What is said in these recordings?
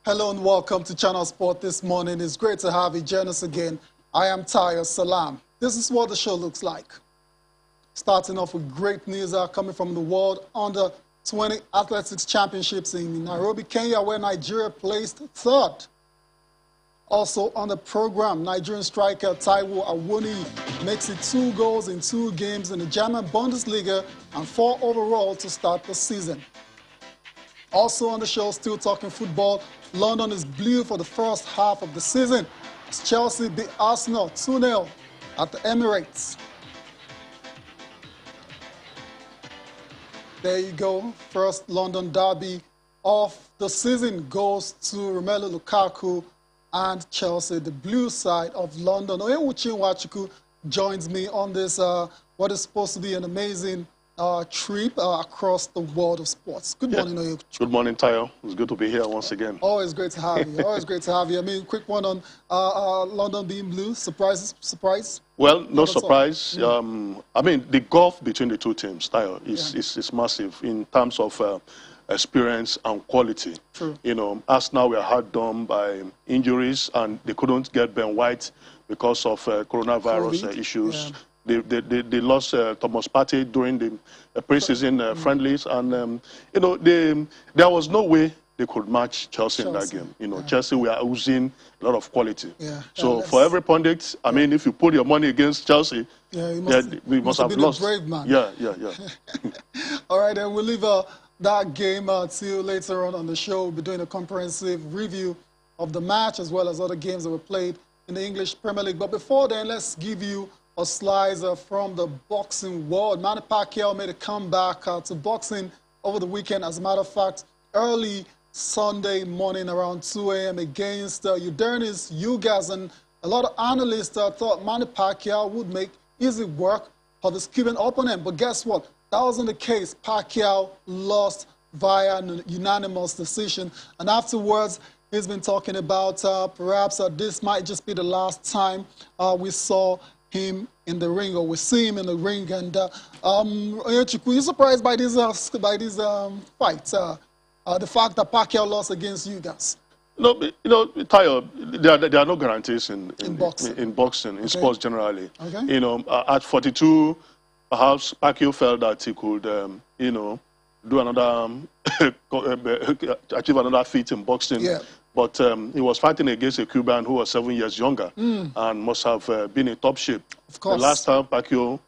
Hello and welcome to Channel Sport this morning. It's great to have you join us again. I am Tayo Salam. This is what the show looks like. Starting off with great news coming from the World Under-20 Athletics Championships in Nairobi, Kenya, where Nigeria placed third. Also on the program, Nigerian striker Taiwo Awoniyi makes it 2 goals in 2 games in the German Bundesliga and 4 overall to start the season. Also on the show, still talking football, London is blue for the first half of the season as Chelsea beat Arsenal 2-0 at the Emirates. There you go. First London derby of the season goes to Romelu Lukaku and Chelsea, the blue side of London. Oyewuchi Nwachukwu joins me on this, what is supposed to be an amazing trip across the world of sports. Good morning, Oyewuchi. Good morning, Tayo. It's good to be here once again. Always great to have you. Always great to have you. I mean, quick one on London being blue. Surprise? Well, no surprise. I mean, the gulf between the two teams, Tayo, is massive in terms of experience and quality. True. You know, Arsenal were hard done by injuries and they couldn't get Ben White because of coronavirus issues. Yeah. They lost Thomas Partey during the pre-season friendlies, and you know, there was no way they could match Chelsea in that game. You know, Chelsea were oozing a lot of quality. Yeah. So for every pundit, I mean, if you put your money against Chelsea, we must have lost. A brave man. Yeah. All right, then we'll leave that game till later on the show. We'll be doing a comprehensive review of the match as well as other games that were played in the English Premier League. But before then, let's give you a slice from the boxing world. Manny Pacquiao made a comeback to boxing over the weekend. As a matter of fact, early Sunday morning around 2 a.m. against Udernis Ugas. And a lot of analysts thought Manny Pacquiao would make easy work of his Cuban opponent. But guess what? That wasn't the case. Pacquiao lost via an unanimous decision. And afterwards, he's been talking about perhaps this might just be the last time we saw him in the ring, or we see him in the ring. And were you surprised by this fight? The fact that Pacquiao lost against you guys? No, you know, Tayo, there are no guarantees in boxing, in sports generally. Okay. You know, at 42, perhaps Pacquiao felt that he could, you know, do another, achieve another feat in boxing. Yeah. But he was fighting against a Cuban who was 7 years younger and must have been in top shape. Of course. The last time Pacquiao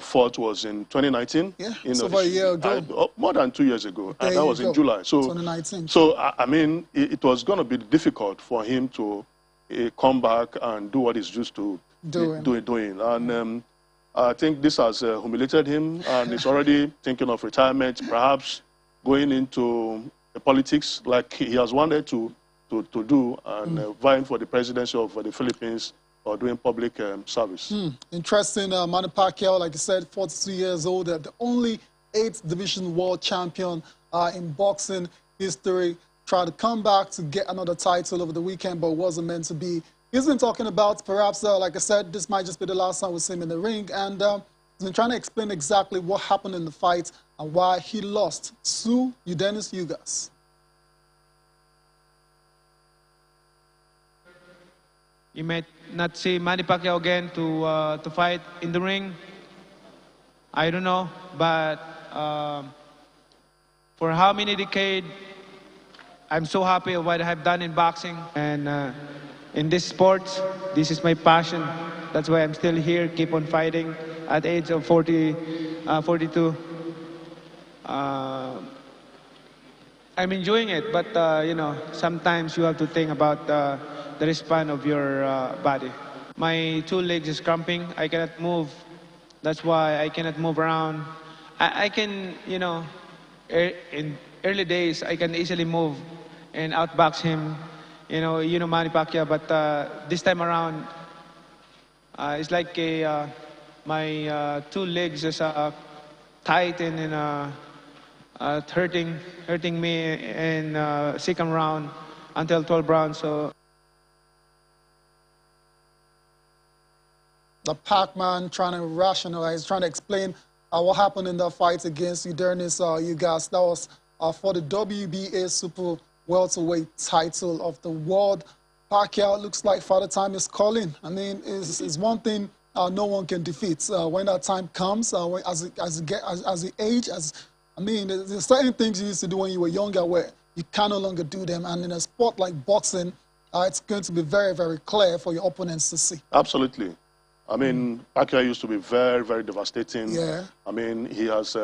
fought was in 2019. Yeah, you know, over a year ago. More than 2 years ago. And that was in July. So, 2019. So, I mean, it was going to be difficult for him to come back and do what he's used to doing. And I think this has humiliated him, and he's already thinking of retirement, perhaps going into politics like he has wanted to do, and vying for the presidency of the Philippines or doing public service. Interesting. Manny Pacquiao, like I said, 42 years old, the only 8th division world champion in boxing history, tried to come back to get another title over the weekend, but it wasn't meant to be. He's been talking about perhaps, like I said, this might just be the last time we see him in the ring, and he's been trying to explain exactly what happened in the fight and why he lost to Udernis Ugas. You might not see Manny Pacquiao again to fight in the ring. I don't know, but for how many decades, I'm so happy with what I have done in boxing. And in this sport, this is my passion. That's why I'm still here, keep on fighting at the age of 42. I'm enjoying it, but you know, sometimes you have to think about the response of your body. My 2 legs is cramping. I cannot move. That's why I cannot move around. I can, you know, in early days, I can easily move and outbox him. You know Manny Pacquiao. But this time around, it's like my 2 legs is tight and hurting me in second round until 12 rounds. So. The Pac-Man trying to rationalize, trying to explain what happened in the fight against Udernis Ugas. That was for the WBA Super welterweight title of the world. Pacquiao looks like Father Time is calling. I mean, it's one thing no one can defeat. When that time comes, as you age, I mean, there's certain things you used to do when you were younger where you can no longer do them. And in a sport like boxing, it's going to be very, very clear for your opponents to see. Absolutely. I mean, Pacquiao used to be very, very devastating. Yeah. I mean, he has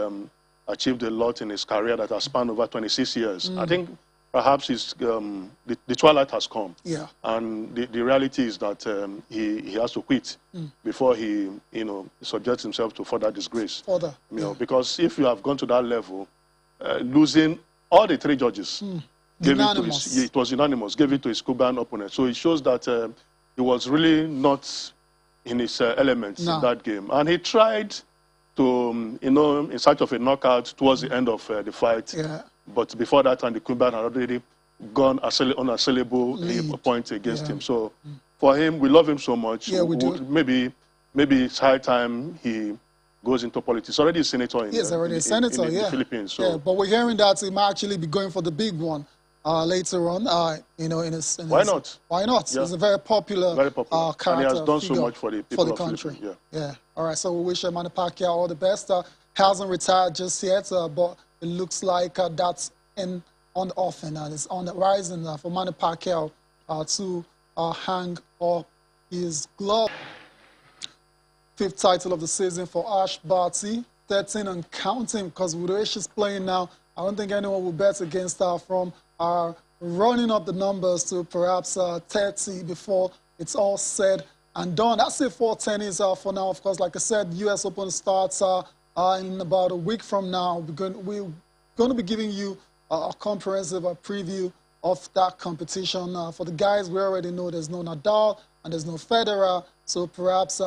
achieved a lot in his career that has spanned over 26 years. I think perhaps the twilight has come. Yeah. And the reality is that he has to quit before he, subjects himself to further disgrace. Further. You know, because if you have gone to that level, losing all the three judges, it was unanimous, gave it to his Cuban opponent. So it shows that he was really not in his elements in that game. And he tried to, in search of a knockout towards the end of the fight. Yeah. But before that time, the Cuban had already gone unassailable point against him. So for him, we love him so much. Yeah, we do. Maybe it's high time he goes into politics. Already a senator in, the Philippines. So. Yeah, but we're hearing that he might actually be going for the big one later on. Why not? Why not? Yeah. He's a very popular character. And he has done so much for the people of the country. Yeah. All right. So we wish Manny Pacquiao all the best. Hasn't retired just yet, but it looks like that's on the offing and it's on the horizon for Manny Pacquiao to hang up his glove. 5th title of the season for Aisha Buhari, 13 and counting, because with the way she's playing now, I don't think anyone will bet against her from running up the numbers to perhaps 30 before it's all said and done. That's it for tennis for now. Of course, like I said, US Open starts in about a week from now. We're going to be giving you a comprehensive preview of that competition. For the guys, we already know there's no Nadal and there's no Federer, so perhaps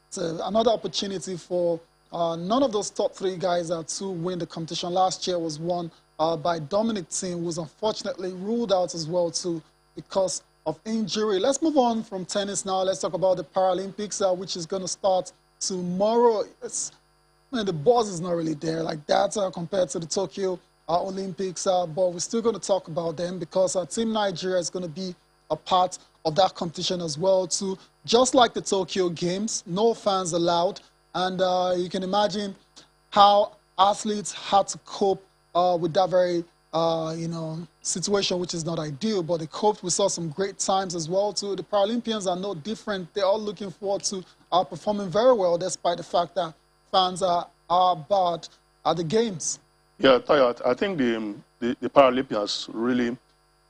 it's another opportunity for none of those top 3 guys to win the competition. Last year was won by Dominic Thiem, who was unfortunately ruled out as well too because of injury. Let's move on from tennis now. Let's talk about the Paralympics, which is going to start tomorrow. The buzz is not really there like that compared to the Tokyo Olympics, but we're still going to talk about them because Team Nigeria is going to be a part of that competition as well too. Just like the Tokyo Games, no fans allowed, and you can imagine how athletes had to cope with that very situation, which is not ideal, but they coped. We saw some great times as well too. The Paralympians are no different. They're all looking forward to performing very well, despite the fact that fans are bad at the games. Yeah, Tayo, I think the Paralympians really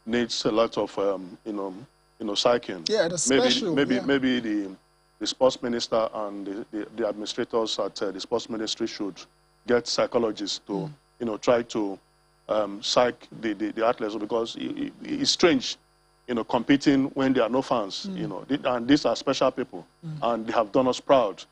needs a lot of psyching. Yeah, the special. Maybe the sports minister and the administrators at the sports ministry should get psychologists to try to psych the athletes, because it's strange, competing when there are no fans. And these are special people, and they have done us proud.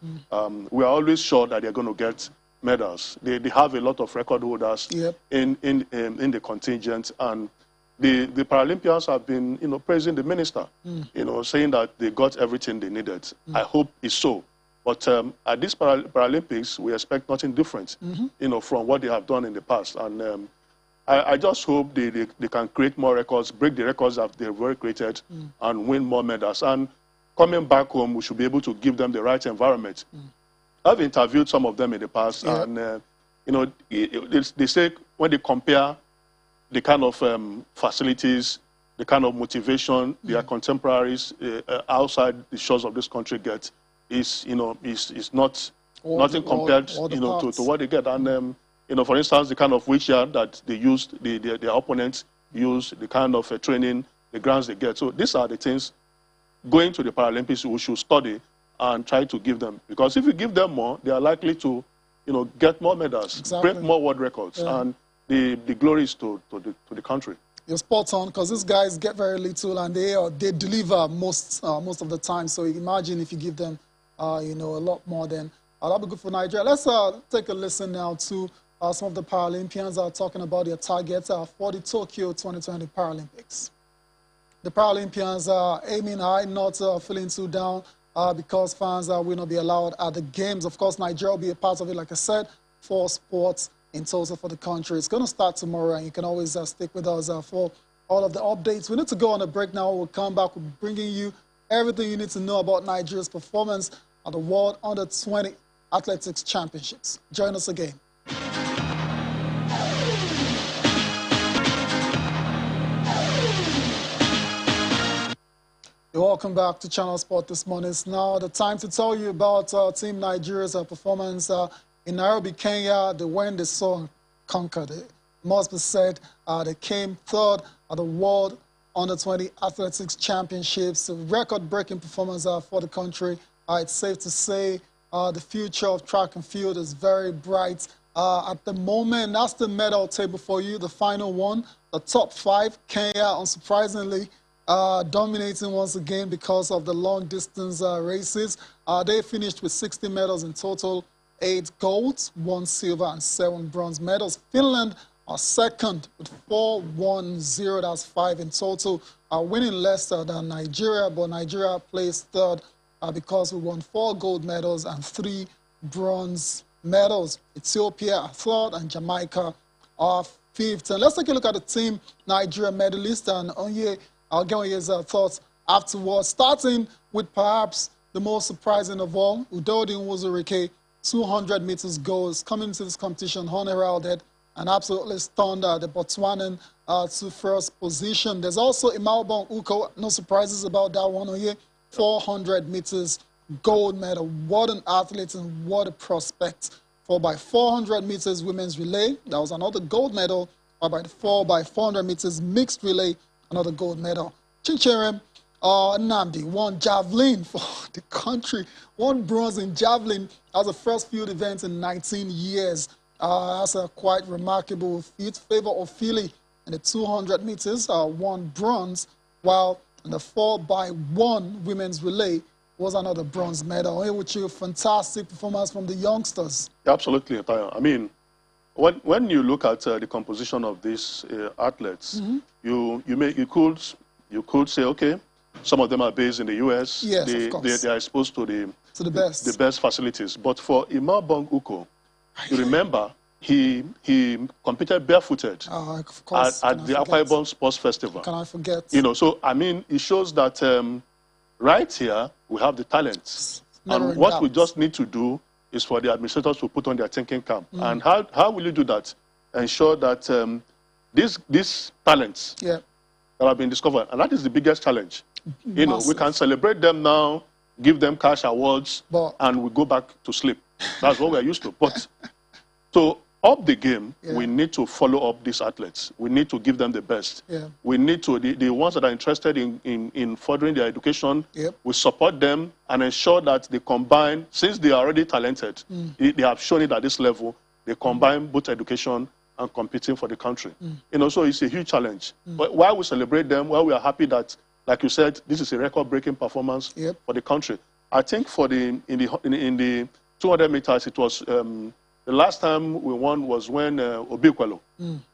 We are always sure that they're going to get medals. They have a lot of record holders in the contingent, and the Paralympians have been praising the minister, saying that they got everything they needed. I hope it's so. But at this Paralympics, we expect nothing different, from what they have done in the past. And I just hope they can create more records, break the records that they've already created, and win more medals. And coming back home, we should be able to give them the right environment. I've interviewed some of them in the past, and they say when they compare the kind of facilities, the kind of motivation their contemporaries outside the shores of this country get, is nothing compared to what they get. And for instance, the kind of wheelchair that they used, their opponents use, the kind of training, the grants they get. So these are the things going to the Paralympics we should study and try to give them, because if you give them more, they are likely to, get more medals, break more world records, and the glory is to the country. You're spot on, because these guys get very little and they deliver most of the time. So imagine if you give them, a lot more, then that'll be good for Nigeria. Let's take a listen now to some of the Paralympians talking about their targets for the Tokyo 2020 Paralympics. The Paralympians are aiming high, not feeling too down, because fans will not be allowed at the games. Of course, Nigeria will be a part of it, like I said, 4 sports in total for the country. It's going to start tomorrow, and you can always stick with us for all of the updates. We need to go on a break now. We'll come back. We'll be bringing you everything you need to know about Nigeria's performance at the World Under-20 Athletics Championships. Join us again. Welcome back to Channel Sport this morning. It's now the time to tell you about Team Nigeria's performance in Nairobi, Kenya. They went, they saw and conquered. It must be said, they came third at the World Under-20 Athletics Championships. A record-breaking performance for the country. It's safe to say the future of track and field is very bright. At the moment, that's the medal table for you, the final one. The top 5, Kenya, unsurprisingly, dominating once again because of the long-distance races. They finished with 60 medals in total, 8 golds, 1 silver, and 7 bronze medals. Finland are second with 4, 1, 0. That's 5 in total, winning less than Nigeria, but Nigeria placed third because we won 4 gold medals and 3 bronze medals. Ethiopia are third, and Jamaica are fifth. And let's take a look at the Team Nigeria medalist, and I'll get his thoughts afterwards, starting with perhaps the most surprising of all, Udodin Wuzurike, 200 meters goals, coming into this competition unheralded and absolutely stunned the Botswanan to first position. There's also Imalbong Uko, no surprises about that one here, 400 meters gold medal. What an athlete and what a prospect. 4x400 meters women's relay, that was another gold medal. 4x400 meters mixed relay, another gold medal. Chinchere Nnamdi won javelin for the country. Won bronze in javelin. That was the first field event in 19 years. That's a quite remarkable feat. Favor Ofili in the 200 meters won bronze, while in the 4x1 women's relay was another bronze medal. Here with you, fantastic performance from the youngsters. Absolutely, Tayo. I mean, when you look at the composition of these athletes, you could say, okay, some of them are based in the U.S. Yes, of course. They are exposed to the best facilities. But for Imalbong Uko, you remember he competed barefooted at the Akwa Ibom Sports Festival. Can I forget? You know, so I mean, it shows that right here we have the talents, and what we just need to do is for the administrators to put on their thinking cap. And how will you do that? Ensure that these talents that have been discovered, and that is the biggest challenge. You know, we can celebrate them now, give them cash awards, and we go back to sleep. That's what we're used to. But to up the game, we need to follow up these athletes. We need to give them the best. We need to, the ones that are interested in furthering their education, we support them and ensure that they combine, since they are already talented, they have shown it at this level, they combine both education and competing for the country. You know, so it's a huge challenge. But while we celebrate them, while we are happy that, like you said, this is a record-breaking performance for the country. I think for in the 200 meters, it was the last time we won was when Obikwalo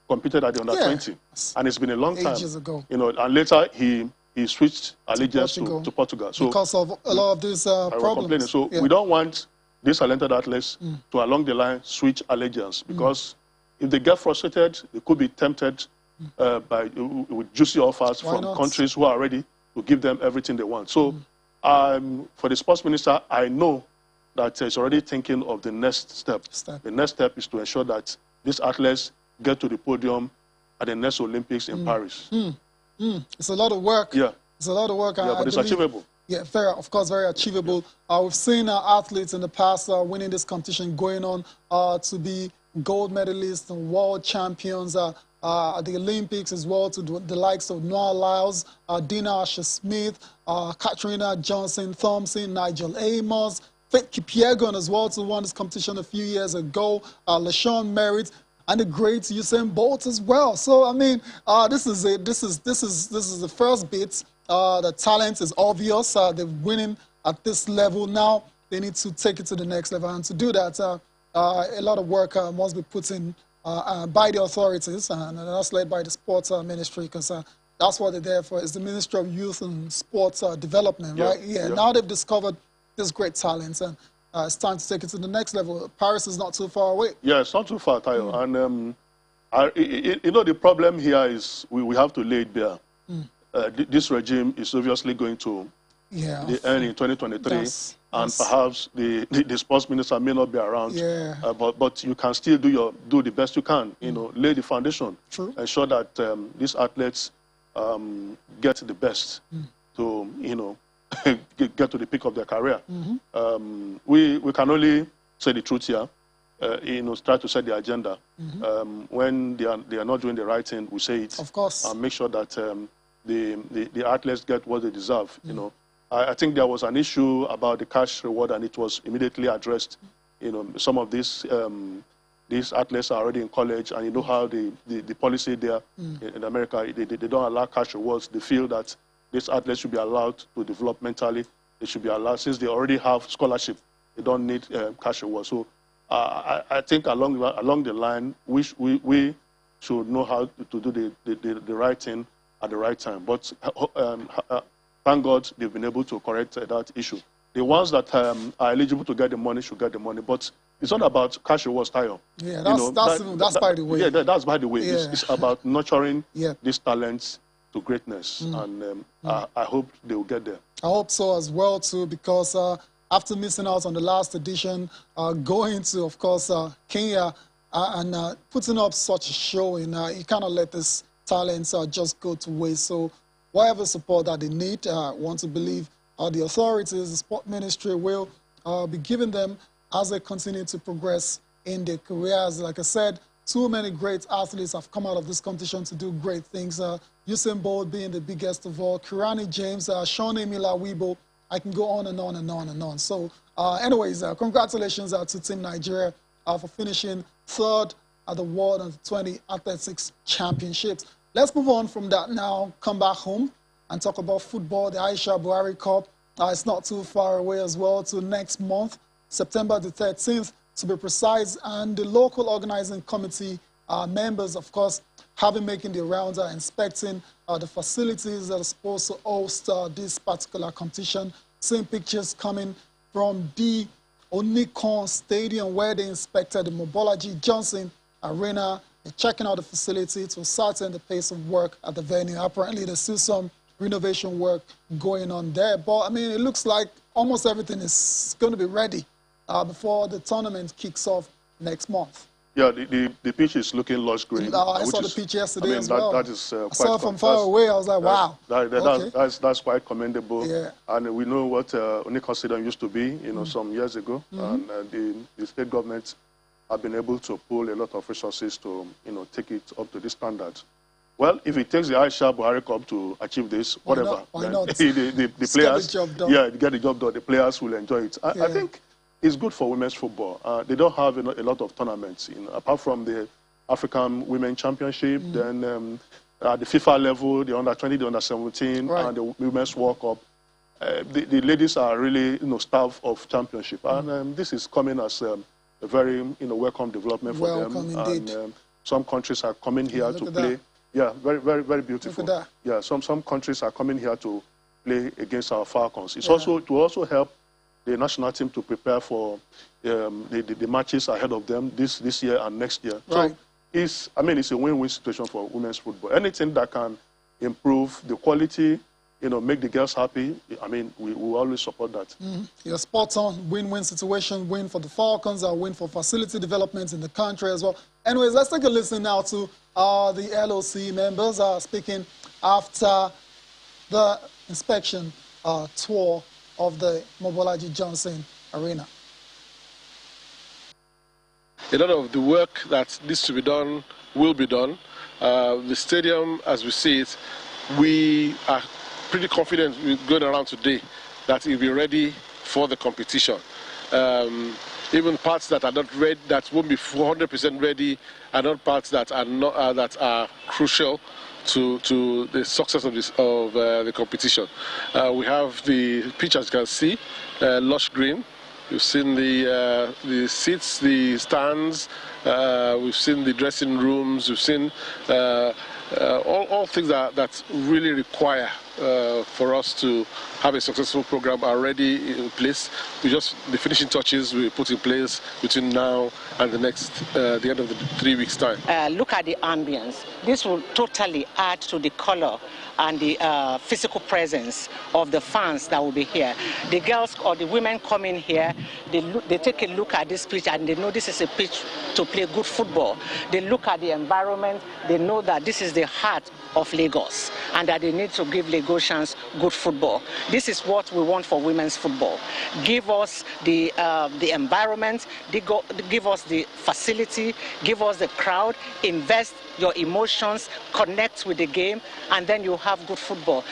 competed at the under-20, and it's been a long time. Ages ago. You know, and later he switched allegiance to Portugal. So because of a lot of these problems. So we don't want these talented athletes to along the line switch allegiance, because if they get frustrated, they could be tempted with juicy offers from countries who are ready to give them everything they want. So for the sports minister, I know that he's already thinking of the next step. The next step is to ensure that these athletes get to the podium at the next Olympics in Paris. It's a lot of work. It's a lot of work. Yeah, but it's achievable. Yeah, of course, very achievable. We've seen athletes in the past winning this competition, going on to be gold medalists and world champions at the Olympics as well, to the likes of Noah Lyles, Dina Asher-Smith, Katrina Johnson-Thompson, Nigel Amos, Faith Kipyegon as well, to won this competition a few years ago, LaShawn Merritt, and the great Usain Bolt as well. So I mean, this is the first bit. The talent is obvious. They're winning at this level. Now they need to take it to the next level, and to do that, a lot of work must be put in by the authorities, and that's led by the sports ministry, because that's what they're there for. It's the Ministry of Youth and Sports Development, right? Now they've discovered this great talent, and it's time to take it to the next level. Paris is not too far away. Yeah, it's not too far, Tayo. And You know, the problem here is we have to lay it bare. This regime is obviously going to end in 2023, and perhaps the sports minister may not be around. But you can still do the best you can. You know, lay the foundation, ensure that these athletes get the best to, you know, get to the peak of their career. We can only say the truth here. You know, try to set the agenda. When they are not doing the right thing, we say it. Of course. And make sure that the athletes get what they deserve. You know, I think there was an issue about the cash reward, and it was immediately addressed. You know, some of these athletes are already in college, and you know how the policy there in America, they don't allow cash rewards. They feel that these athletes should be allowed to develop mentally. They should be allowed, since they already have scholarship, they don't need cash rewards. So I think along the line, we should know how to do the right thing at the right time. But thank God they've been able to correct that issue. The ones that are eligible to get the money should get the money. But it's not about cash rewards, Tayo. Yeah, that's by the way. Yeah, that's by the way. It's about nurturing these talents to greatness. And I hope they will get there. I hope so as well, too, because after missing out on the last edition, going to, of course, Kenya and putting up such a show, you cannot let this talents just go to waste. So whatever support that they need, I want to believe the authorities, the sport ministry will be giving them as they continue to progress in their careers. Like I said, too many great athletes have come out of this competition to do great things. Usain Bolt being the biggest of all, Kirani James, Sean Wibo. I can go on and on and on and on. So anyways, congratulations to Team Nigeria for finishing third at the World Under-20 Athletics Championships. Let's move on from that now, come back home and talk about football, the Aisha Buhari Cup. It's not too far away as well, to next month, September the 13th, to be precise. And the local organizing committee members, of course, have been making the rounds, inspecting the facilities that are supposed to host this particular competition. Same pictures coming from the Onikon Stadium, where they inspected the Mobolaji Johnson Arena. They're checking out the facility to certain the pace of work at the venue. Apparently, there's still some renovation work going on there. But, I mean, it looks like almost everything is going to be ready before the tournament kicks off next month. Yeah, the pitch is looking lush green. I saw the pitch yesterday as well. That is quite. I saw it from far away. I was like, wow. That's quite commendable. Yeah. And we know what Onikon Stadium used to be, you know, some years ago. And the state government have been able to pull a lot of resources to, you know, take it up to this standard. Well, if it takes the Aisha Buhari Cup to achieve this, whatever, why not? The players, get the job done. Yeah, get the job done. The players will enjoy it. I think it's good for women's football. They don't have a lot of tournaments, you know, apart from the African Women Championship, then at the FIFA level, the under-20, the under-17, and the Women's World Cup. The ladies are really, you know, staff of championship, and this is coming as a very, you know, welcome development for them. Indeed. And some countries are coming here to play. That. Yeah, very, very, very beautiful. Look at that. Yeah, some countries are coming here to play against our Falcons. It's also to also help the national team to prepare for the matches ahead of them this year and next year. Right. So it's a win-win situation for women's football. Anything that can improve the quality, you know, make the girls happy, I mean, we always support that. You're spot on. Win-win situation, win for the Falcons, a win for facility development in the country as well. Anyways, let's take a listen now to the LOC members speaking after the inspection tour of the Mobolaji Johnson Arena. A lot of the work that needs to be done will be done. The stadium, as we see it, we are pretty confident going around today that it will be ready for the competition. Even parts that are not ready, that won't be 400% ready, are not parts that are not that are crucial to the success of the competition. We have the pitch, as you can see, lush green. You've seen the seats, the stands, we've seen the dressing rooms, we've seen all things that really require for us to have a successful program already in place. The finishing touches we put in place between now and the end of the 3 weeks' time. Look at the ambience. This will totally add to the color and the physical presence of the fans that will be here. The girls or the women come in here, they take a look at this pitch and they know this is a pitch to play good football. They look at the environment, they know that this is the heart of Lagos and that they need to give Lagosians good football. This is what we want for women's football. Give us the environment, give us the facility, give us the crowd, invest your emotions, connect with the game, and then you have good football.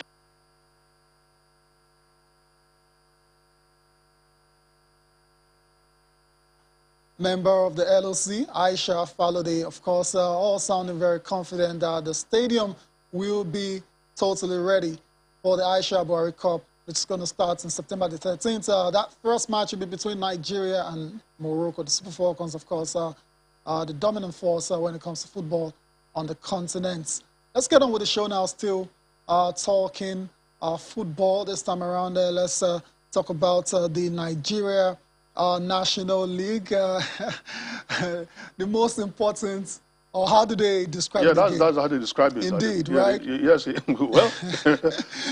Member of the LOC, Aisha Buhari, of course, all sounding very confident that the stadium will be totally ready for the Aisha Buhari Cup, which is going to start on September the 13th. That first match will be between Nigeria and Morocco. The Super Falcons, of course, the dominant force when it comes to football on the continent. Let's get on with the show now, still talking football. This time around, let's talk about the Nigeria National League. The most important, or how do they describe it? Yeah, that's how they describe it. Indeed, yeah, right? Yes, well,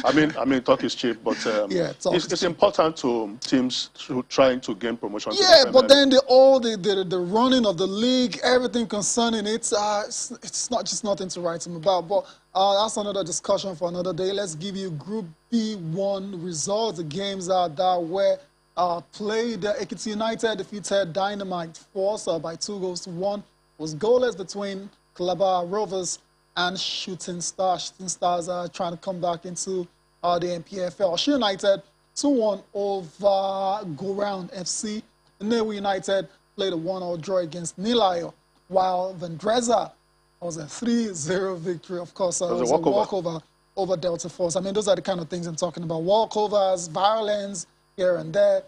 I mean, talk is cheap, but yeah, it's important to teams trying to gain promotion. Yeah, but then the running of the league, everything concerning it, it's not just nothing to write them about. But that's another discussion for another day. Let's give you Group B1 results. The games that were played. Ekiti United defeated Dynamite Force by 2-1. Was goalless between Calabar Rovers and Shooting Stars. Shooting Stars are trying to come back into the NPFL. Osun United 2-1 over Go Round FC. Nnewi United played a 1-0 draw against Nilayo, while Vendreza was a 3-0 victory. Of course, it was a walkover over Delta Force. I mean, those are the kind of things I'm talking about. Walkovers, violence here and there.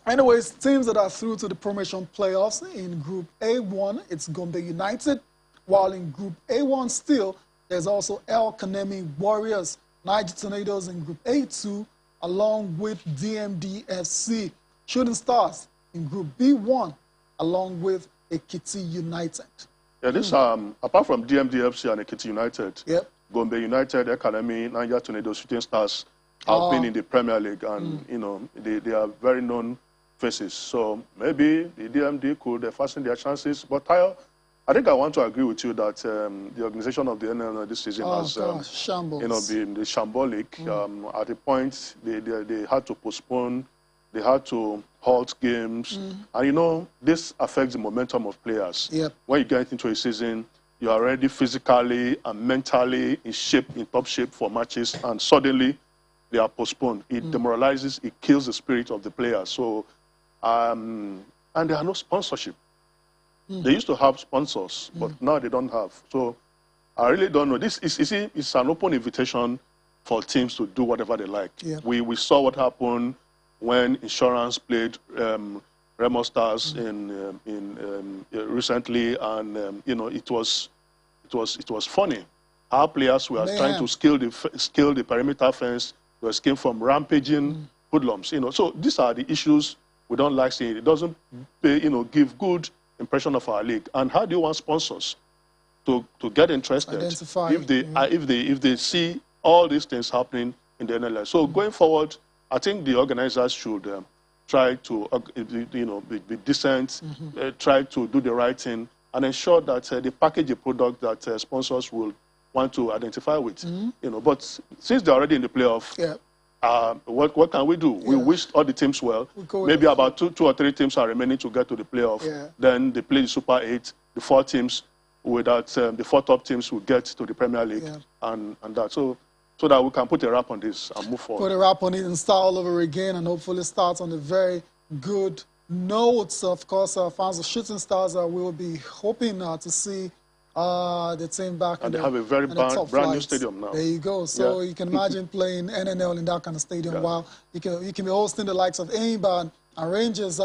Anyways, teams that are through to the promotion playoffs in Group A1, it's Gombe United, while in Group A1 still, there's also El Kanemi Warriors, Niger Tornadoes in Group A2, along with DMD FC, Shooting Stars in Group B1, along with Ekiti United. Yeah, this apart from DMD FC and Ekiti United, yep. Gombe United, El Kanemi, Niger Tornadoes, Shooting Stars have been in the Premier League, and you know they are very known faces. So maybe the DMD could fasten their chances. But Tayo, I think I want to agree with you that the organization of the NNL this season has been the shambolic. At a point, they had to postpone, they had to halt games. And you know, this affects the momentum of players. Yep. When you get into a season, you are already physically and mentally in top shape for matches, and suddenly they are postponed. It demoralizes, it kills the spirit of the players. So, and there are no sponsorship. They used to have sponsors, but now they don't have. So I really don't know. This is it's an open invitation for teams to do whatever they like. Yeah. We saw what happened when Insurance played Remo Stars recently, and you know it was funny. Our players were trying to scale the perimeter fence. They were escaping from rampaging hoodlums. You know, so these are the issues we don't like seeing. It doesn't give good impression of our league. And how do you want sponsors to get interested if they see all these things happening in the NLS? So going forward, I think the organizers should try to be decent, try to do the right thing, and ensure that they package a product that sponsors will want to identify with. But since they're already in the playoff, what can we do? We wish all the teams well. Maybe about two or three teams are remaining to get to the playoff. Then they play the Super 8. The 4 teams, without the 4 top teams, will get to the Premier League and that. So that we can put a wrap on this and move forward. Put a wrap on it and start all over again, and hopefully start on a very good note. Of course, fans of Shooting Stars will be hoping to see the team back. And they have a very brand new stadium now. There you go. So you can imagine playing NNL in that kind of stadium, while you can be hosting the likes of Aimba and Rangers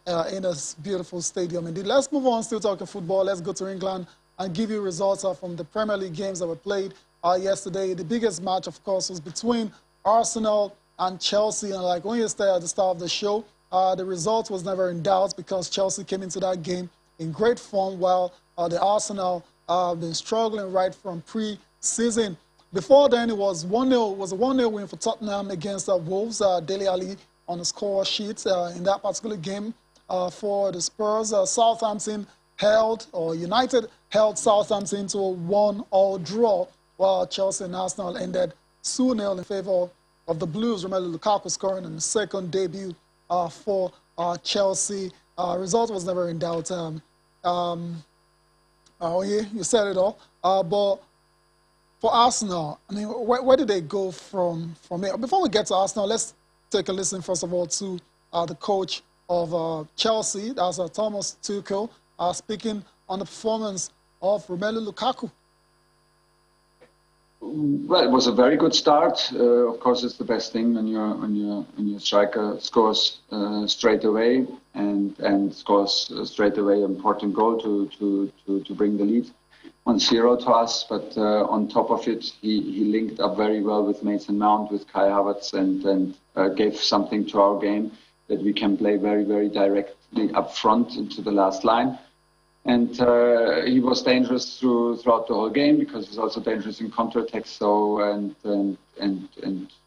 in a beautiful stadium. Indeed, let's move on, still talking football. Let's go to England and give you results from the Premier League games that were played yesterday. The biggest match, of course, was between Arsenal and Chelsea. And like when you said at the start of the show, the result was never in doubt because Chelsea came into that game in great form, while the Arsenal have been struggling right from pre-season. Before then, it was 1-0. It was a 1-0 win for Tottenham against Wolves. Dele Alli on the score sheet in that particular game for the Spurs. Southampton United held Southampton to a 1-1 draw, while Chelsea and Arsenal ended 2-0 in favor of the Blues. Romelu Lukaku scoring in the second debut for Chelsea. Result was never in doubt. You said it all. But for Arsenal, I mean, where did they go from here? Before we get to Arsenal, let's take a listen, first of all, to the coach of Chelsea, that's Thomas Tuchel, speaking on the performance of Romelu Lukaku. Well, it was a very good start. Of course, it's the best thing when your striker scores straight away and scores straight away an important goal to bring the lead 1-0 to us. But on top of it, he linked up very well with Mason Mount, with Kai Havertz, and gave something to our game that we can play very, very directly up front into the last line. And he was dangerous throughout the whole game because he's also dangerous in counterattacks. So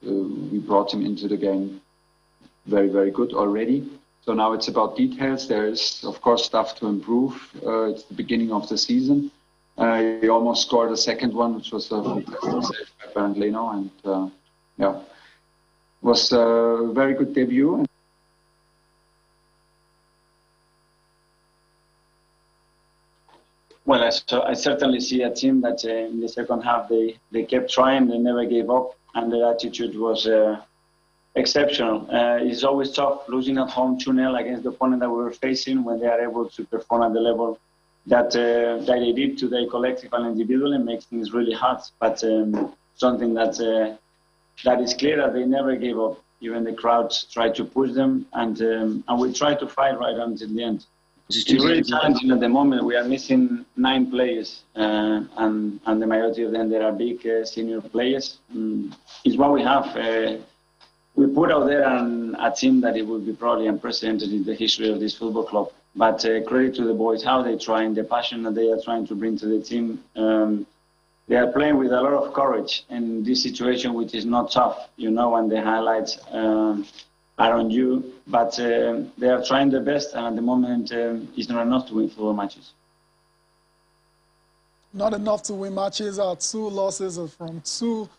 we brought him into the game very, very good already. So now it's about details. There is, of course, stuff to improve. It's the beginning of the season. He almost scored a second one, which was a fantastic save by Bernd Leno, and yeah, was a very good debut. Well, I certainly see a team that in the second half they kept trying, they never gave up, and their attitude was exceptional. It's always tough losing at home 2-0 against the opponent that we were facing when they are able to perform at the level that they did today, collective and individually, makes things really hard. But something that is clear that they never gave up. Even the crowds tried to push them, and we tried to fight right until the end. It's really challenging at the moment. We are missing 9 players, and the majority of them, there are big senior players. It's what we have. We put out there a team that it would be probably unprecedented in the history of this football club. But credit to the boys, how they're trying, the passion that they are trying to bring to the team. They are playing with a lot of courage in this situation, which is not tough, you know, when the highlights are on you, but they are trying their best, and at the moment it's not enough to win football matches. Not enough to win matches. 2 losses from 2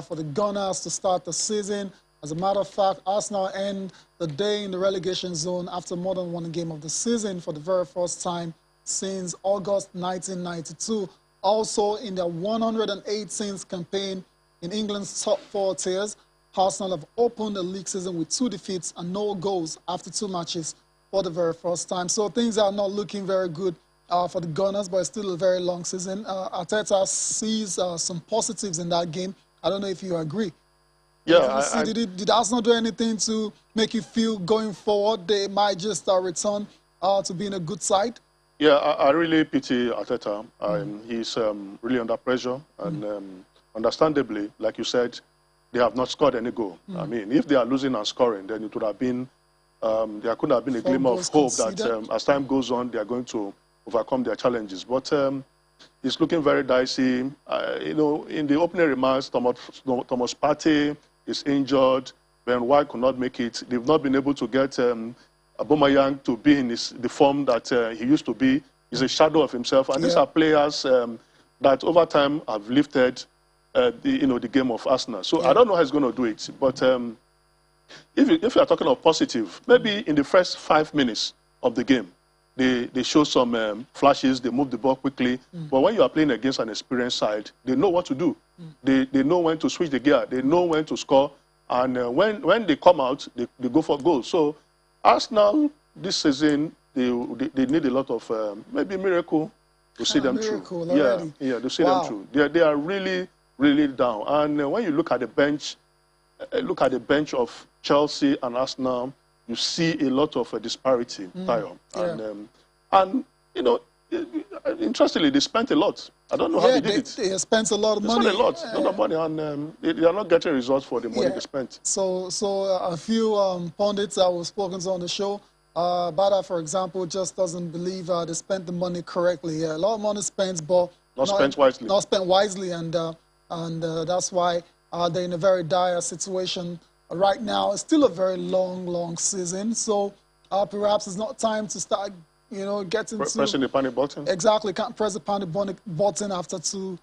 for the Gunners to start the season. As a matter of fact, Arsenal end the day in the relegation zone after more than 1 game of the season for the very first time since August 1992. Also, in their 118th campaign in England's top 4 tiers, Arsenal have opened the league season with 2 defeats and no goals after 2 matches for the very first time. So things are not looking very good for the Gunners, but it's still a very long season. Arteta sees some positives in that game. I don't know if you agree. Yeah, did Arsenal do anything to make you feel going forward they might just return to being a good side? Yeah, I really pity Arteta. He's really under pressure, and understandably, like you said, they have not scored any goal. I mean, if they are losing and scoring, then it would have been, there could have been a glimmer of hope that as time goes on, they are going to overcome their challenges. But it's looking very dicey. You know, in the opening remarks, Thomas Partey is injured. Ben White could not make it. They've not been able to get Aubameyang to be in the form that he used to be. He's a shadow of himself. And these are players that over time have lifted the game of Arsenal. So I don't know how he's going to do it. But if you are talking of positive, maybe in the first 5 minutes of the game, they show some flashes, they move the ball quickly. But when you are playing against an experienced side, they know what to do. They know when to switch the gear. They know when to score. And when they come out, they go for goals. So Arsenal, this season, they need a lot of maybe miracle to see them through. Already. Yeah, to see them through. They are really, really down. And when you look at the bench of Chelsea and Arsenal, you see a lot of disparity, Tayo. And you know, interestingly, they spent a lot. I don't know how they did it. They spent a lot of money. They spent a lot of money, and they are not getting results for the money they spent. So a few pundits that were spoken to on the show, Bada, for example, just doesn't believe they spent the money correctly. A lot of money spent, but not spent wisely. Not spent wisely, and that's why they're in a very dire situation right now. It's still a very long season, so perhaps it's not time to start, getting pressing the panic button. Exactly, can't press the panic button after two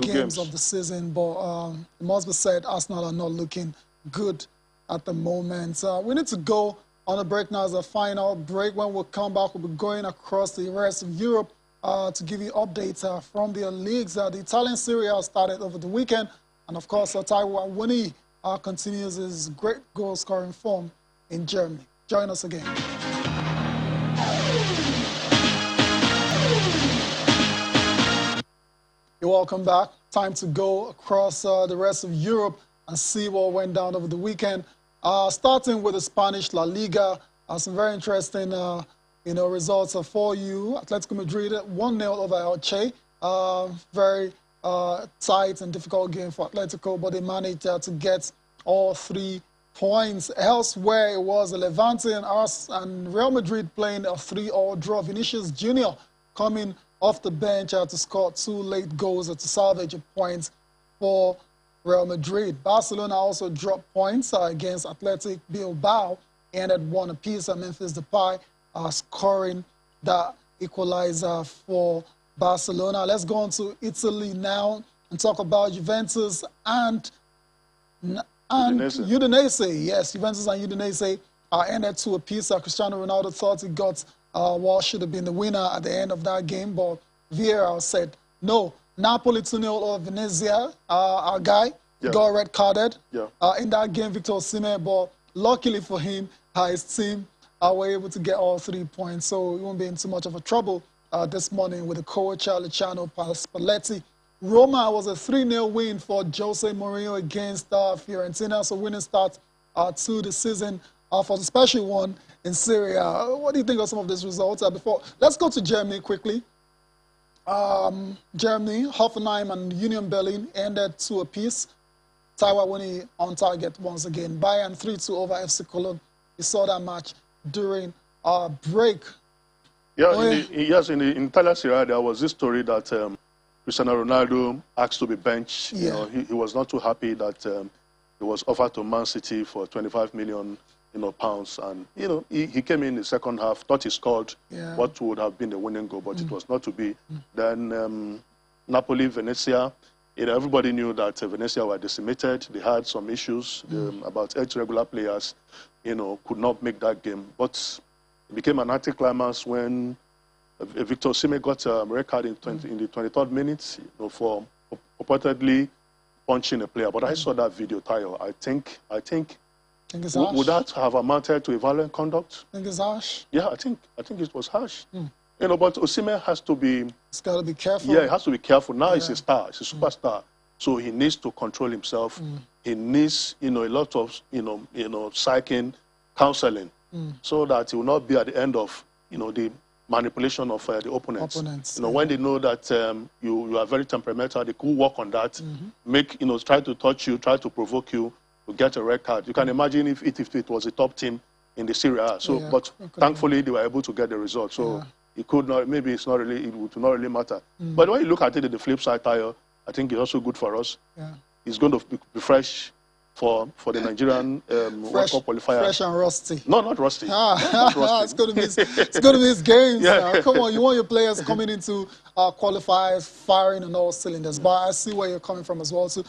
games of the season. But it must be said, Arsenal are not looking good at the moment. We need to go on a break now as a final break. When we come back, we'll be going across the rest of Europe to give you updates from their leagues. The Italian Serie A started over the weekend, and of course, Taiwo Awoniyi continues his great goal-scoring form in Germany. Join us again. You're welcome back. Time to go across the rest of Europe and see what went down over the weekend. Starting with the Spanish La Liga, some very interesting results for you. Atletico Madrid 1-0 over Elche. Very tight and difficult game for Atletico, but they managed to get all 3 points. Elsewhere, it was Levante and Real Madrid playing a 3-3 draw. Vinicius Jr. coming off the bench to score 2 late goals to salvage a point for Real Madrid. Barcelona also dropped points against Athletic Bilbao and had 1 apiece. Memphis Depay scoring the equalizer for Barcelona. Let's go on to Italy now and talk about Juventus and Udinese. Yes, Juventus and Udinese ended 2 apiece. Cristiano Ronaldo thought he got should have been the winner at the end of that game, but Vieira said no. Napoli 2-0 over Venezia. Our guy got red carded in that game, Victor Osimhen, but luckily for him, his team were able to get all 3 points, so he won't be in too much of a trouble this morning with the coach Luciano Spalletti. Roma was a 3-0 win for Jose Mourinho against Fiorentina, so winning start to the season for the special one in Syria. What do you think of some of these results? Let's go to Germany quickly. Germany, Hoffenheim and Union Berlin ended 2 apiece. Taiwo Awoniyi on target once again. Bayern 3-2 over FC Cologne. You saw that match during our break. Yeah, in the Italian Serie A, there was this story that Cristiano Ronaldo asked to be benched. Yeah. He was not too happy that he was offered to Man City for 25 million pounds, and he came in the second half, thought he scored what would have been the winning goal, but it was not to be. Then Napoli, Venezia, everybody knew that Venezia were decimated. They had some issues. About 8 regular players, could not make that game. But it became an anticlimax when Victor Osimhen got a red card in the 23rd minute for purportedly punching a player. But I saw that video, Tayo. I think would that have amounted to a violent conduct? I think it's harsh. Yeah, I think it was harsh. But Osimhen has to be... He's got to be careful. Yeah, he has to be careful. Now he's a star. He's a superstar. So he needs to control himself. He needs, a lot of, psyching, counseling, so that he will not be at the end of, the manipulation of the opponents. When they know that you are very temperamental, they could work on that, try to touch you, try to provoke you, to get a red card. You can imagine if it was a top team in the Serie A. So, but thankfully they were able to get the result. So it could not. Maybe it would not really matter. But when you look at it, the flip side, Tayo, I think it's also good for us. It's going to be fresh for the Nigerian World Cup qualifier. Fresh and rusty. No, not rusty. Not rusty. It's going to be his games. Come on, you want your players coming into qualifiers firing on all cylinders. But I see where you're coming from as well. So,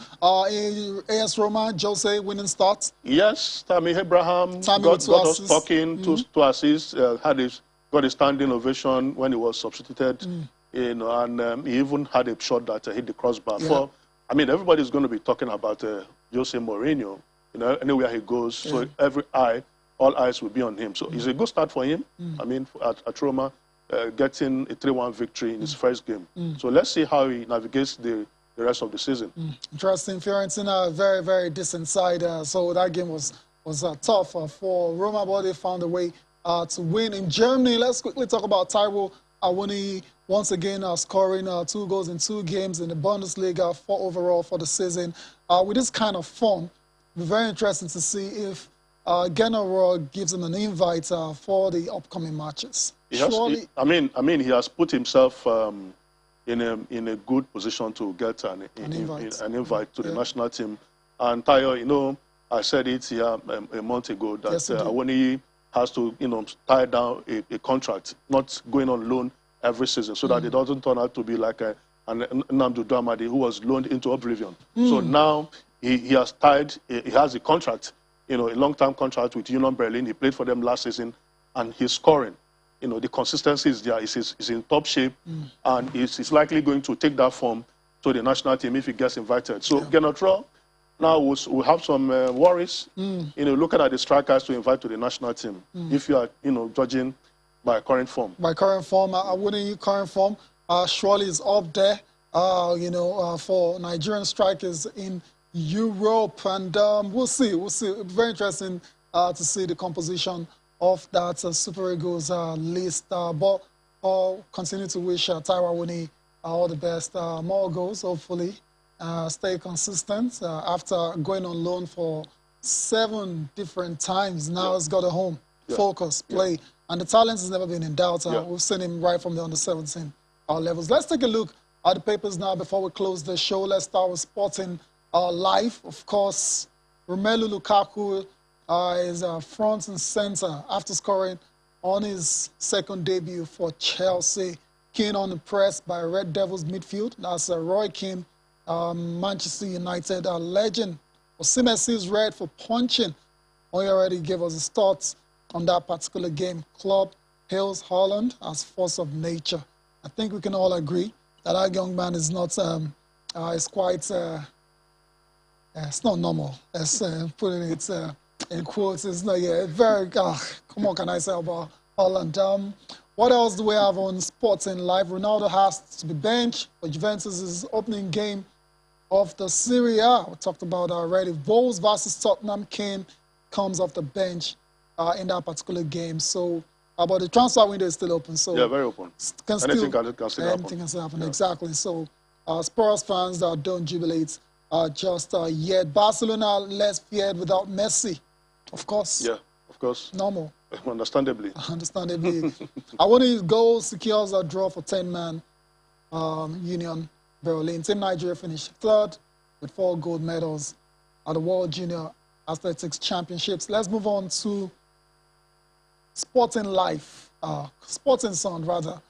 AS Roma, Jose winning start. Yes, Tammy Abraham got us talking, 2 assists, got a standing ovation when he was substituted. And he even had a shot that hit the crossbar. Everybody's going to be talking about Jose Mourinho, anywhere he goes. So all eyes will be on him. So it's a good start for him. At Roma, getting a 3-1 victory in his first game. So let's see how he navigates the rest of the season. Interesting. Fiorentina, very, very decent side. So that game was was tough for Roma, but they found a way to win. In Germany, let's quickly talk about Taiwo Awoniyi, once again scoring 2 goals in 2 games in the Bundesliga, 4 overall for the season. With this kind of form, it'll be very interesting to see if General gives him an invite for the upcoming matches. Surely, I mean, he has put himself in a good position to get an invite to the national team. And Tayo, you know, I said it here a month ago that Awoniyi has to, you know, tie down a contract, not going on loan every season, so that it doesn't turn out to be like an Nnamdi Duamadi who was loaned into oblivion. So now he has a contract, you know, a long-term contract with Union Berlin. He played for them last season, and he's scoring. You know, the consistency is there. He's in top shape, and he's likely going to take that form to the national team if he gets invited. So, Genotro, now we'll have some worries, you know, looking at the strikers to invite to the national team, if you are, you know, judging by current form. By current form, I wouldn't use current form. Surely is up there, you know, for Nigerian strikers in Europe, and we'll see. It'll be very interesting to see the composition of that Super Eagles list. But I'll continue to wish Taiwo Awoniyi all the best. More goals, hopefully. Stay consistent. After going on loan for 7 different times, now he's got a home. Focus, play. And the talent has never been in doubt. We've seen him right from the under-17 levels. Let's take a look at the papers now before we close the show. Let's start with Sporting Life. Of course, Romelu Lukaku is front and center after scoring on his second debut for Chelsea. Keane on the press by Red Devils midfield. That's Roy Keane, Manchester United legend. Osimhen sees red for punching. He already gave us his thoughts on that particular game. Club hails Haaland as force of nature. I think we can all agree that our young man is not, is quite, it's not normal. Let's putting it in quotes. It's not, very, come on, can I say about Haaland? What else do we have on Sporting Life? Ronaldo has to be benched for Juventus' opening game of the Serie A. We talked about that already. Wolves versus Tottenham. Kane comes off the bench in that particular game. So, but the transfer window is still open. So very open. Anything can still happen. Exactly. So Spurs fans that don't jubilate just yet. Barcelona less feared without Messi, of course. Yeah, of course. Normal. Understandably. Understandably. I want his goal secures a draw for 10-man Union Berlin. Team Nigeria finished 3rd with 4 gold medals at the World Junior Athletics Championships. Let's move on to Sporting Life, Sporting Sun rather.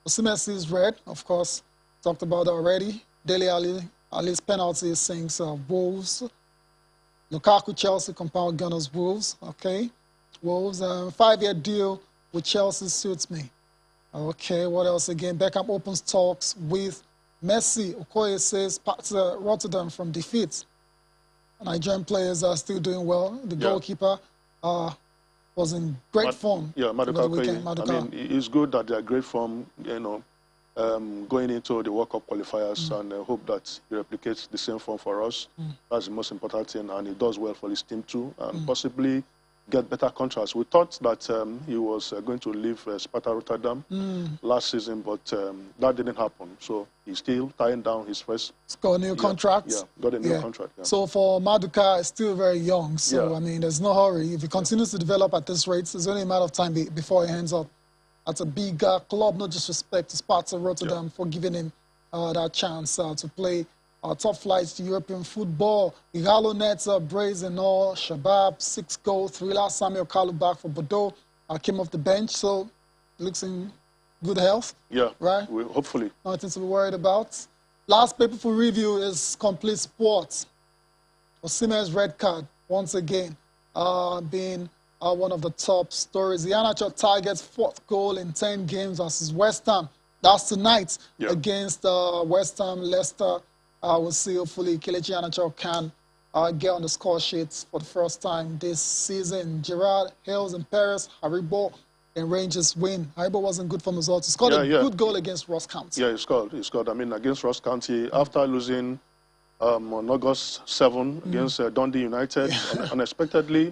Osimhen sees red, of course, talked about that already. Dele Alli's penalty sinks Wolves. Lukaku, Chelsea, compound Gunners, Wolves, okay. Wolves, 5-year deal with Chelsea suits me. Okay, what else again? Beckham opens talks with Messi. Okoye says parts Rotterdam from defeat. Nigerian players are still doing well. The goalkeeper was in great form. Yeah, Maduka. I mean, it's good that they're great form, you know, going into the World Cup qualifiers, and I hope that he replicates the same form for us. That's the most important thing, and he does well for his team too, and possibly get better contracts. We thought that he was going to leave Sparta Rotterdam last season, but that didn't happen. So he's still tying down his first. He's got a new contract. Yeah, got a new contract. Yeah. So for Maduka, it's still very young. So, I mean, there's no hurry. If he continues to develop at this rate, it's only a matter of time before he ends up at a big club. No disrespect to Sparta Rotterdam for giving him that chance to play top flights to European football. Igalo nets brazen all. Shabab, 6 goals. Thriller Samuel Kalu back for Bordeaux. Came off the bench, so looks in good health. Yeah, right? Hopefully. Nothing to be worried about. Last paper for review is Complete Sports. Osimhen's red card, once again, being one of the top stories. The Iheanacho targets 4th goal in 10 games versus West Ham. That's tonight against West Ham, Leicester. We'll see, hopefully, Kelechi Iheanacho can get on the score sheets for the first time this season. Gerrard, Hales, and Perez, Haribo, and Rangers win. Haribo wasn't good from the result. He scored a good goal against Ross County. Yeah, he scored. I mean, against Ross County, after losing on August 7 against Dundee United. Unexpectedly,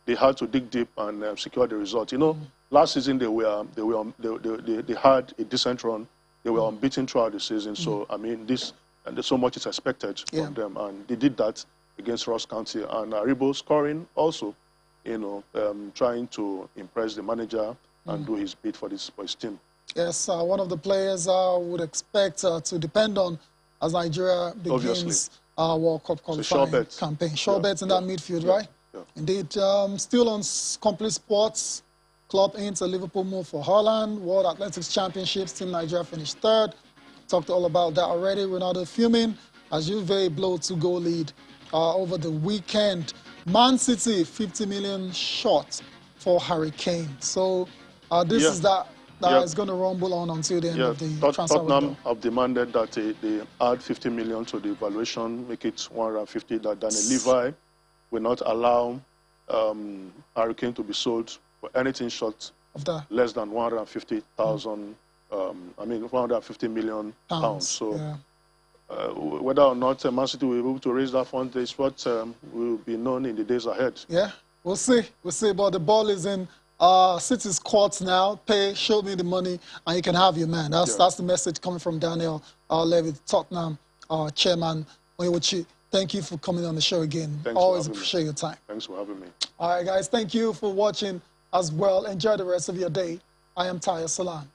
they had to dig deep and secure the result. You know, last season they had a decent run. They were unbeaten throughout the season. So I mean, so much is expected from them, and they did that against Ross County. And Aribo scoring also, you know, trying to impress the manager and do his bit for his team. Yes, one of the players I would expect to depend on as Nigeria begins World Cup qualifying campaign. Sure bets in that midfield, right? Yeah. Indeed. Still on Complete Sports, club hints a Liverpool move for Holland. World Athletics Championships, Team Nigeria finished 3rd. Talked all about that already. Ronaldo fuming as Juve blow 2-goal lead over the weekend. Man City, 50 million short for Harry Kane. So this is that is going to rumble on until the end of the transfer window. Tottenham have demanded that they add 50 million to the valuation, make it 150. That Daniel Levi will not allow Harry Kane to be sold for anything short of that, less than 150,000. I mean, 150 million pounds. So whether or not Man City will be able to raise that fund is what will be known in the days ahead. Yeah, we'll see. We'll see. But the ball is in City's courts now. Pay, show me the money, and you can have your man. That's the message coming from Daniel Levy, Tottenham chairman. Thank you for coming on the show again. Always appreciate your time. Thanks for having me. All right, guys. Thank you for watching as well. Enjoy the rest of your day. I am Taya Salan.